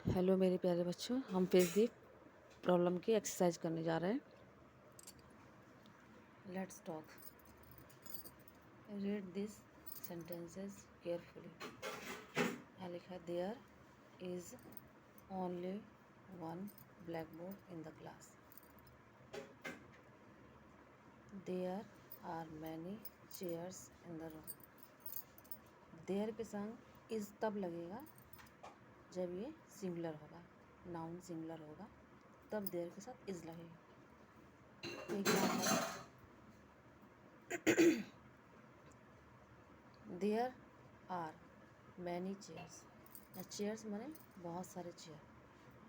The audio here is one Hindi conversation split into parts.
हेलो मेरे प्यारे बच्चों, हम फिर भी प्रॉब्लम की एक्सरसाइज करने जा रहे हैं। Let's talk. Read this sentences carefully. यहाँ लिखा है there is only one black board in the class. There are many chairs in the room. There के संग इज तब लगेगा जब ये सिंगुलर होगा, नाउन सिंगुलर होगा, तब देयर के साथ इज लगेगा। There are many chairs. या चेयर्स माने बहुत सारे चेयर।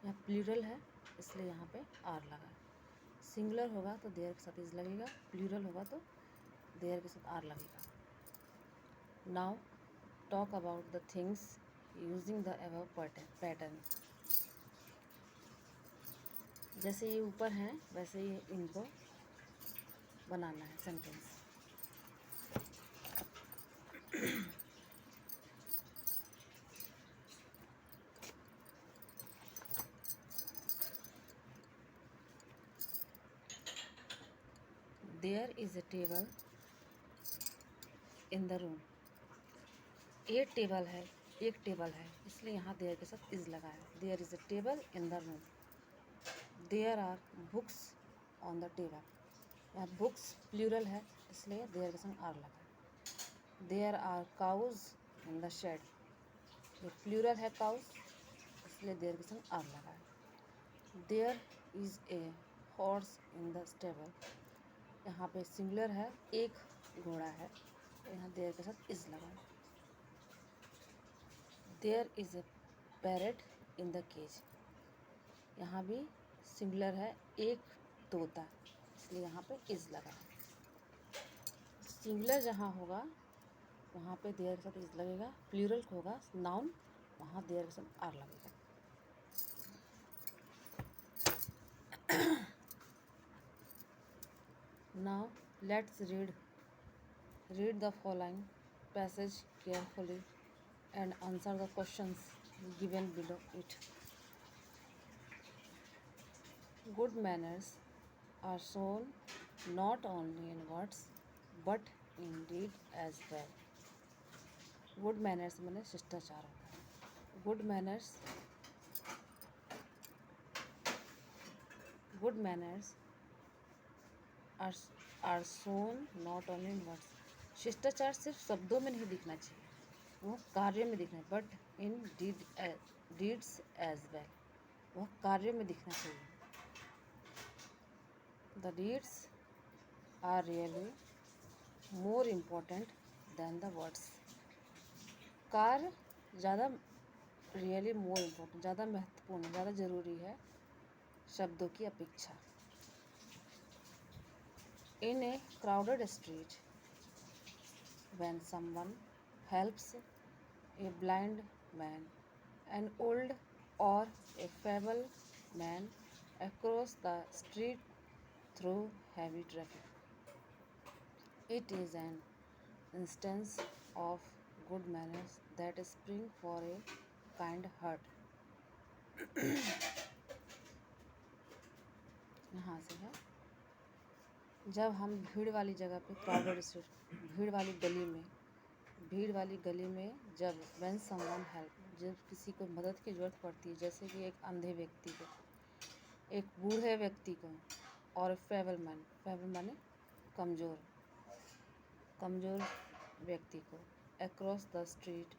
यहाँ प्लूरल है इसलिए यहाँ पे आर लगा है। सिंगुलर होगा तो देयर के साथ इज लगेगा, प्लूरल होगा तो देयर के साथ आर लगेगा। Now talk about the things using the above pattern. जैसे ये ऊपर हैं वैसे ही इनको बनाना है sentence. There is a table in the room. एक टेबल है इसलिए यहाँ देयर के साथ इज लगा है। There is a table in the room. There are books on the table. यहाँ बुक्स प्लूरल है इसलिए देयर के संग आर लगा है। There are cows in the shade. ये प्लूरल है काउज इसलिए देयर के संग आर लगा है। There is a horse in the stable. यहाँ पे सिंगुलर है, एक घोड़ा है, यहाँ देयर के साथ इज लगा है। There is a parrot in the cage. यहाँ भी सिंगुलर है, एक तोता, इसलिए यहाँ पे इज लगा है। सिंगुलर जहाँ होगा वहाँ पे देयर के साथ इज लगेगा, प्लूरल होगा नाउन, वहाँ देयर के साथ आर लगेगा। Now let's read the following passage carefully and answer the questions given below it. Good manners are shown not only in words but in deed as well. Good manners माने शिष्टाचार होता है। Good manners are shown not only in words. शिष्टाचार सिर्फ शब्दों में नहीं दिखना चाहिए, वो कार्य में दिखना है। But in deeds as well, वह कार्य में दिखना चाहिए। The deeds are really more important than the words. कार्य ज़्यादा रियली मोर इम्पोर्टेंट, ज़्यादा महत्वपूर्ण, ज़्यादा ज़रूरी है शब्दों की अपेक्षा। In a crowded street when someone helps a blind man, an old or a feeble man across the street through heavy traffic, it is an instance of good manners that spring for a kind heart. यहाँ से है, जब हम भीड़ वाली जगह पे क्राउडेड स्ट्रीट, भीड़ वाली गली में जब व्हेन समवन हेल्प, जब किसी को मदद की ज़रूरत पड़ती है, जैसे कि एक अंधे व्यक्ति को, एक बूढ़े व्यक्ति को, और फेबल माने कमज़ोर व्यक्ति को, across the street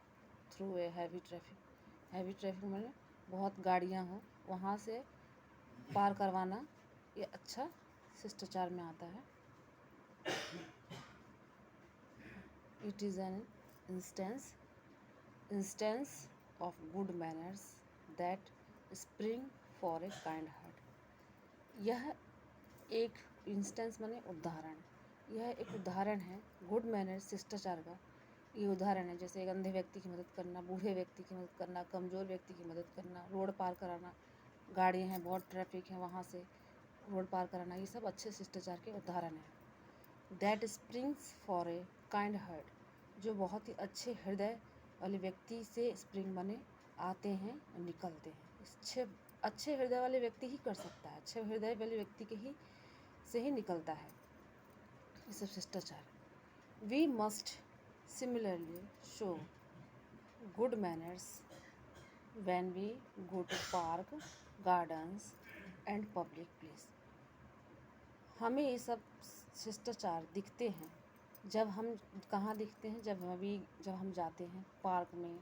through a heavy traffic माने बहुत गाड़ियाँ हों, वहाँ से पार करवाना, ये अच्छा शिष्टाचार में आता है। It is an instance of good manners that spring for a kind heart. यह एक इंस्टेंस माने उदाहरण, यह एक उदाहरण है गुड मैनर्स शिष्टाचार का। ये उदाहरण है, जैसे एक अंधे व्यक्ति की मदद करना, बूढ़े व्यक्ति की मदद करना, कमज़ोर व्यक्ति की मदद करना, रोड पार कराना, गाड़ियाँ हैं, बहुत ट्रैफिक है, वहाँ से रोड पार कराना, ये सब अच्छे शिष्टाचार के उदाहरण हैं। That springs for a kind heart, जो बहुत ही अच्छे हृदय वाले व्यक्ति से स्प्रिंग माने आते हैं और निकलते हैं, अच्छे हृदय वाले व्यक्ति ही कर सकता है, अच्छे हृदय वाले व्यक्ति के ही से ही निकलता है ये सब शिष्टाचार। We must similarly show good manners when we go to park, gardens and public place। हमें ये सब शिष्टाचार दिखते हैं जब हम कहाँ दिखते हैं, जब हम जाते हैं पार्क में,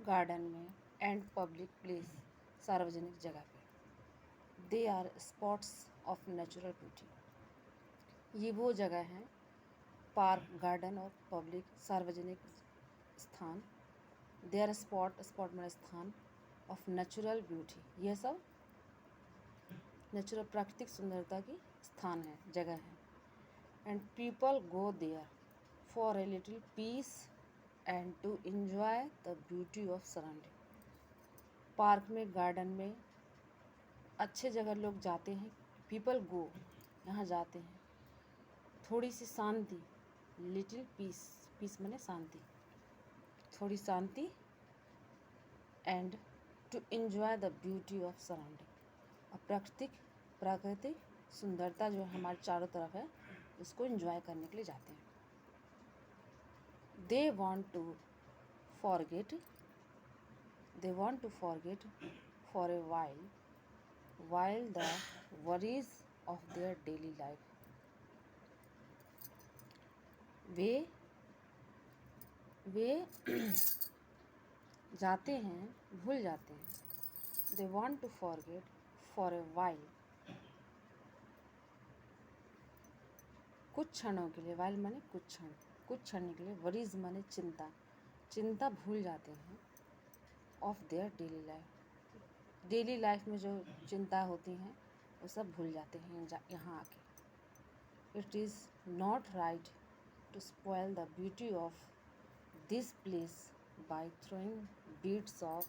गार्डन में एंड पब्लिक प्लेस, सार्वजनिक जगह पे। They are spots of natural beauty. ये वो जगह हैं, पार्क, गार्डन और पब्लिक, सार्वजनिक स्थान। दे आर स्पॉट में स्थान ऑफ नेचुरल ब्यूटी, यह सब नेचुरल प्राकृतिक सुंदरता की स्थान है, जगह है। And people go there for a little peace and to enjoy the beauty of surrounding. Park में, गार्डन में, अच्छे जगह लोग जाते हैं। पीपल गो, यहाँ जाते हैं, थोड़ी सी शांति, लिटिल पीस, पीस माने शांति, थोड़ी शांति, and to enjoy the beauty of surrounding. और प्राकृतिक सुंदरता जो हमारे चारों तरफ है उसको एंजॉय करने के लिए जाते हैं। They want to forget for a while the worries of their daily life। वे जाते हैं, भूल जाते हैं। They want to forget for a while, कुछ क्षणों के लिए, while माने कुछ क्षण के लिए, worries माने चिंता भूल जाते हैं। of their डेली लाइफ में जो चिंता होती हैं वो सब भूल जाते हैं यहाँ आके। It is not right to spoil the beauty of this place by throwing beads of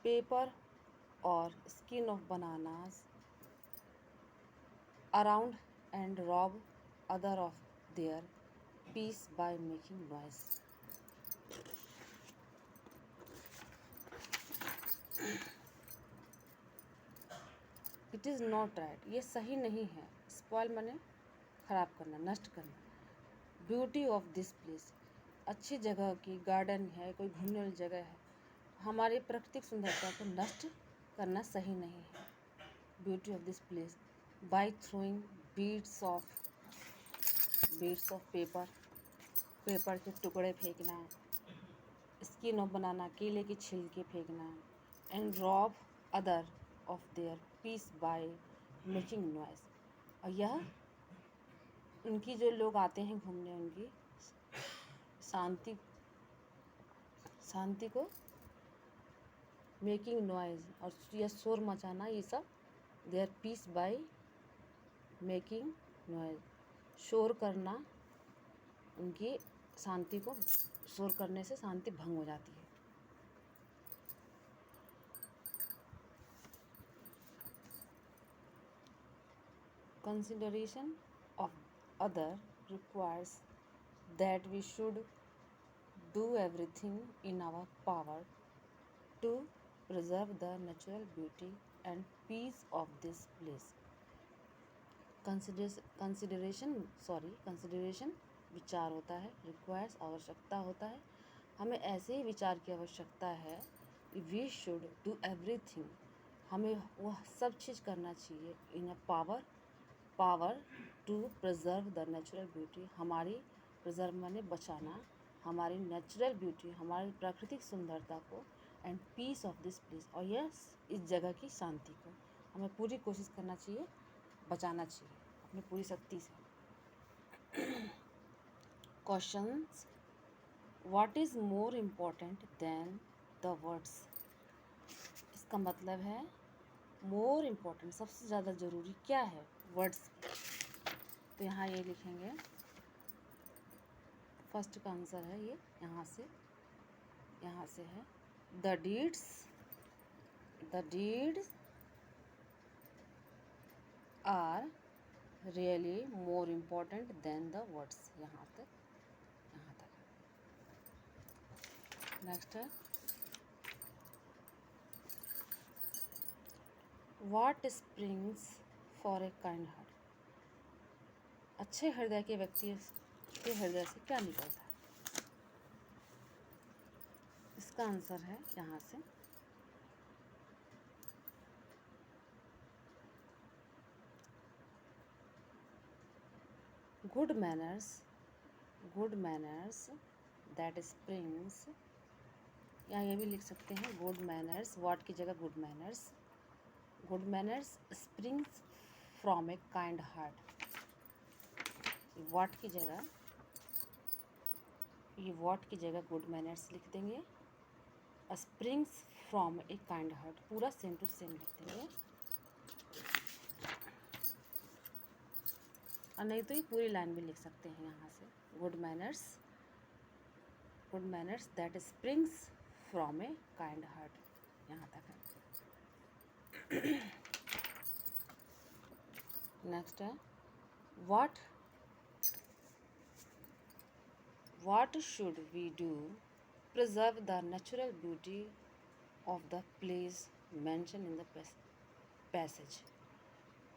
paper और skin of bananas around and rob other of their peace by making noise। It is not right, ये सही नहीं है। Spoil माने खराब करना, नष्ट करना। Beauty of this place, अच्छी जगह की, गार्डन है, कोई घूमने वाली जगह है, हमारी प्राकृतिक सुंदरता को नष्ट करना सही नहीं है। Beauty of this place by throwing beads of paper के टुकड़े फेंकना, स्किन ऑफ बनाना, केले की छिलके फेंकना, and rob other of their peace by making noise. और यह उनकी जो लोग आते हैं घूमने, उनकी शांति को मेकिंग नॉइज और यह शोर मचाना, ये सब their peace by making noise, शोर करना, उनकी शांति को, शोर करने से शांति भंग हो जाती है। Consideration of other requires that we should do everything in our power to preserve the natural beauty and peace of this place। consideration विचार होता है, requires आवश्यकता होता है, हमें ऐसे ही विचार की आवश्यकता है। we should do everything, हमें वह सब चीज़ करना चाहिए in a power to preserve the natural beauty, हमारी preserve माने बचाना, हमारी नेचुरल ब्यूटी, हमारी प्राकृतिक सुंदरता को, and peace of this place, और यस इस जगह की शांति को हमें पूरी कोशिश करना चाहिए, बचाना चाहिए अपनी पूरी शक्ति से। Questions, what is more important than the words. इसका मतलब है मोर इम्पोर्टेंट, सबसे ज़्यादा ज़रूरी क्या है वर्ड्स। तो यहाँ ये लिखेंगे, फर्स्ट का आंसर है ये, यहाँ से है, the deeds are really more important than the words. यहाँ तक नेक्स्ट है what springs for a kind heart. अच्छे हृदय के व्यक्ति के हृदय से क्या निकलता है? इसका आंसर है यहाँ से गुड मैनर्स दैट स्प्रिंग्स, या ये भी लिख सकते हैं गुड मैनर्स, व्हाट की जगह good manners springs from A kind heart. What की जगह गुड मैनर्स लिख देंगे, springs from A kind heart पूरा सेम टू सेम लिख देंगे, और नहीं तो ये पूरी लाइन भी लिख सकते हैं यहाँ से good manners that springs from A kind heart, यहाँ तक है। नेक्स्ट है what should we do preserve the natural beauty of the place mentioned in the passage।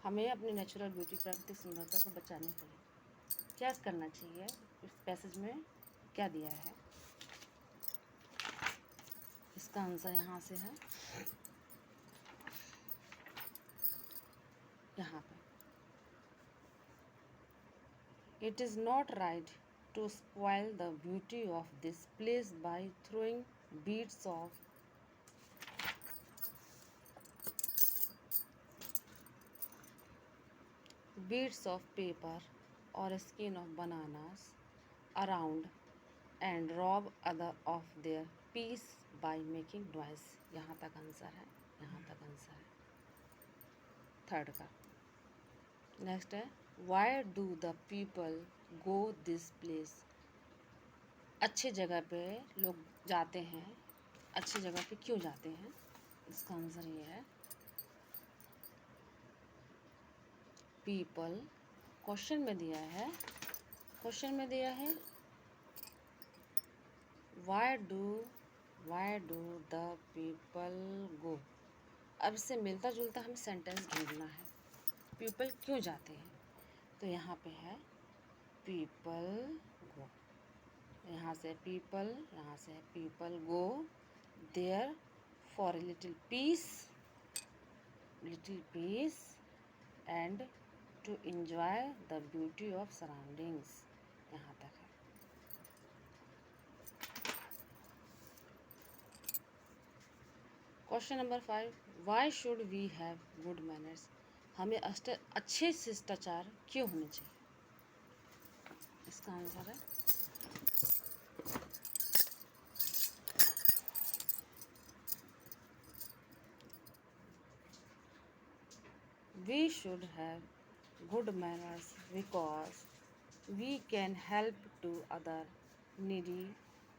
हमें अपनी नेचुरल ब्यूटी प्राकृतिक सुंदरता को बचाने के लिए क्या करना चाहिए? इस पैसेज में क्या दिया है? इसका आंसर यहाँ से है, यहाँ पे it is not right to spoil the beauty of this place by throwing beads of paper or skin of bananas around and rob other of their peace by making noise। यहाँ तक आंसर है, थर्ड का। नेक्स्ट है why do the people go this place. अच्छे जगह पे लोग जाते हैं, अच्छी जगह पे क्यों जाते हैं? इसका आंसर ये है पीपल, क्वेश्चन में दिया है why do the people go. अब इससे मिलता जुलता हमें सेंटेंस ढूंढना है, पीपल क्यों जाते हैं, तो यहाँ पे है पीपल गो, यहाँ से people go there for a little peace and to enjoy the beauty of surroundings, यहाँ तक है। Question number 5 why should we have good manners. हमें अच्छे शिष्टाचार क्यों होने चाहिए? इसका आंसर है we should have good manners because we can help to other needy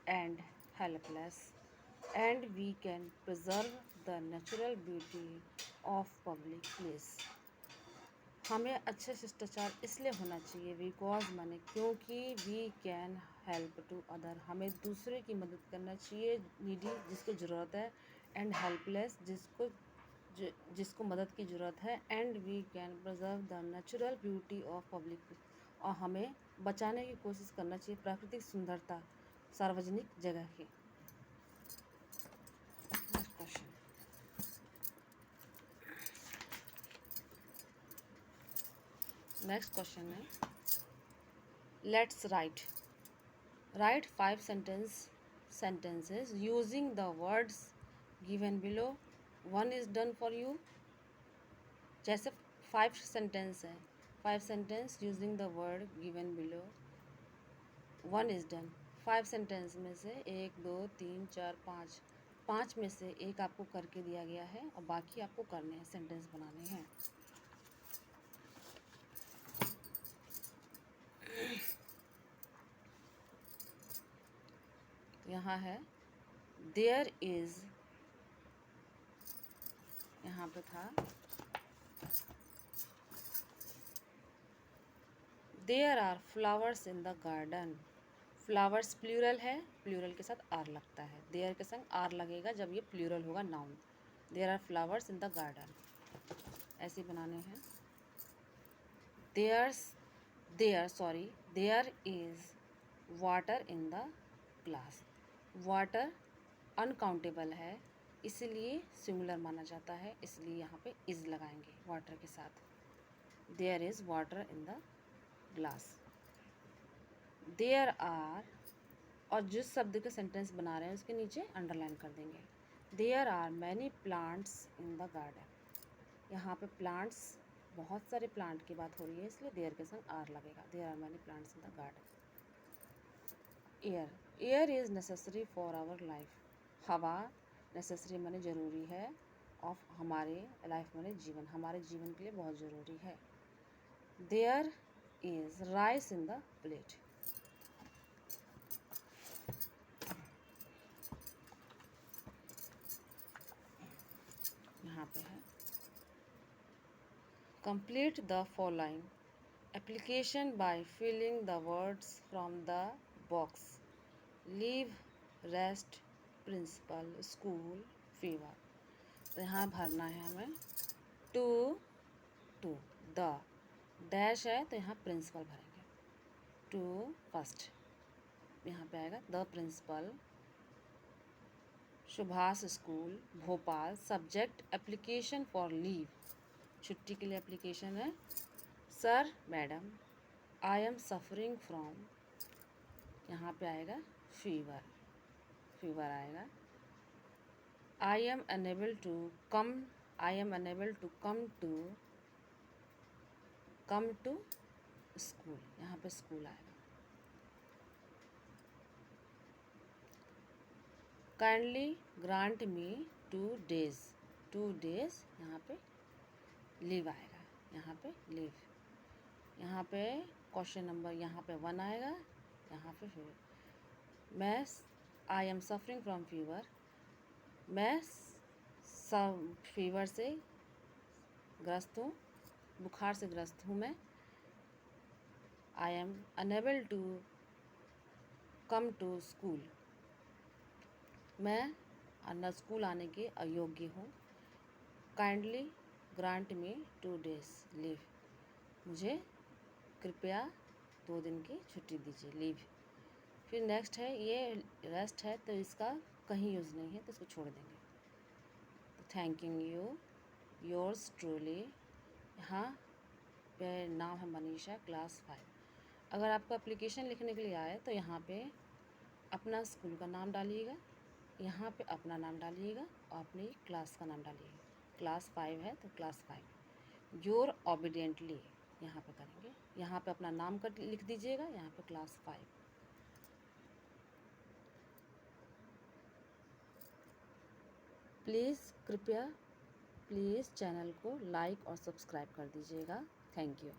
and helpless, and we can preserve the natural beauty of public place। हमें अच्छे शिष्टाचार इसलिए होना चाहिए बिकॉज माने क्योंकि we can help to other, हमें दूसरे की मदद करना चाहिए, नीडी जिसको ज़रूरत है, एंड हेल्पलेस जिसको मदद की ज़रूरत है, and we can preserve the natural beauty of public, और हमें बचाने की कोशिश करना चाहिए प्राकृतिक सुंदरता सार्वजनिक जगह की। नेक्स्ट क्वेश्चन है let's write 5 sentences using the words given below। 1 is done for you। जैसे 5 सेंटेंस है, 5 sentence using the word given below, 1 is done. 5 sentence में से 1 2 3 4 5 में से एक आपको करके दिया गया है और बाकी आपको करने हैं, सेंटेंस बनाने हैं। यहाँ है देयर इज़, यहाँ पे था there are flowers in the garden. Flowers plural है, प्लूरल के साथ आर लगता है, देयर के संग आर लगेगा जब ये प्लूरल होगा noun. There are flowers in the garden, ऐसे बनाने हैं। There is water in the glass. Water uncountable है, इसलिए सिंगुलर माना जाता है, इसलिए यहाँ पे इज लगाएंगे वाटर के साथ। There is water in the glass. There are, और जिस शब्द के सेंटेंस बना रहे हैं उसके नीचे अंडरलाइन कर देंगे। There are many plants in the garden. यहाँ पे प्लांट्स, बहुत सारे प्लांट की बात हो रही है, इसलिए देयर के संग आर लगेगा। There are many plants in the garden. Air is necessary for our life. हवा नेसेसरी माने ज़रूरी है, ऑफ हमारे लाइफ माने जीवन, हमारे जीवन के लिए बहुत ज़रूरी है। There is rice in the plate. यहाँ पे है complete the following application by filling the words from the box. Leave, rest, principal, school, fever. तो यहाँ भरना है हमें टू द डैश है तो यहाँ प्रिंसिपल भरेंगे। टू फर्स्ट यहाँ पे आएगा the principal, Subhash school, Bhopal. Subject application for leave, छुट्टी के लिए एप्लीकेशन है। Sir, madam, I am suffering from, यहाँ पे आएगा फीवर, फीवर आएगा। I am unable to come, I am unable to come to school, यहाँ पे स्कूल आएगा। Kindly grant me 2 days, 2 days यहाँ पे लीव आएगा, यहाँ पे लीव। यहाँ पे क्वेश्चन नंबर यहाँ पे 1 आएगा, यहाँ पे फिर मैं, I am suffering from fever, मैं सब फीवर से ग्रस्त हूँ, बुखार से ग्रस्त हूँ मैं। I am unable to come to school, मैं स्कूल आने के अयोग्य हूँ। Kindly grant me 2 days leave, मुझे कृपया 2 दिन की छुट्टी दीजिए, लीव। फिर नेक्स्ट है, ये रेस्ट है तो इसका कहीं यूज़ नहीं है तो इसको छोड़ देंगे। तो थैंकिंग यू, योर्स ट्रूली, यहाँ पे नाम है मनीषा, क्लास 5। अगर आपको एप्लीकेशन लिखने के लिए आए तो यहाँ पे अपना स्कूल का नाम डालिएगा, यहाँ पे अपना नाम डालिएगा और अपनी क्लास का नाम डालिएगा। क्लास 5 है तो क्लास 5। योर ओबीडियंटली यहाँ पे करेंगे, यहाँ पे अपना नाम कर लिख दीजिएगा, यहाँ पे क्लास 5। कृपया प्लीज़ चैनल को लाइक और सब्सक्राइब कर दीजिएगा। Thank you.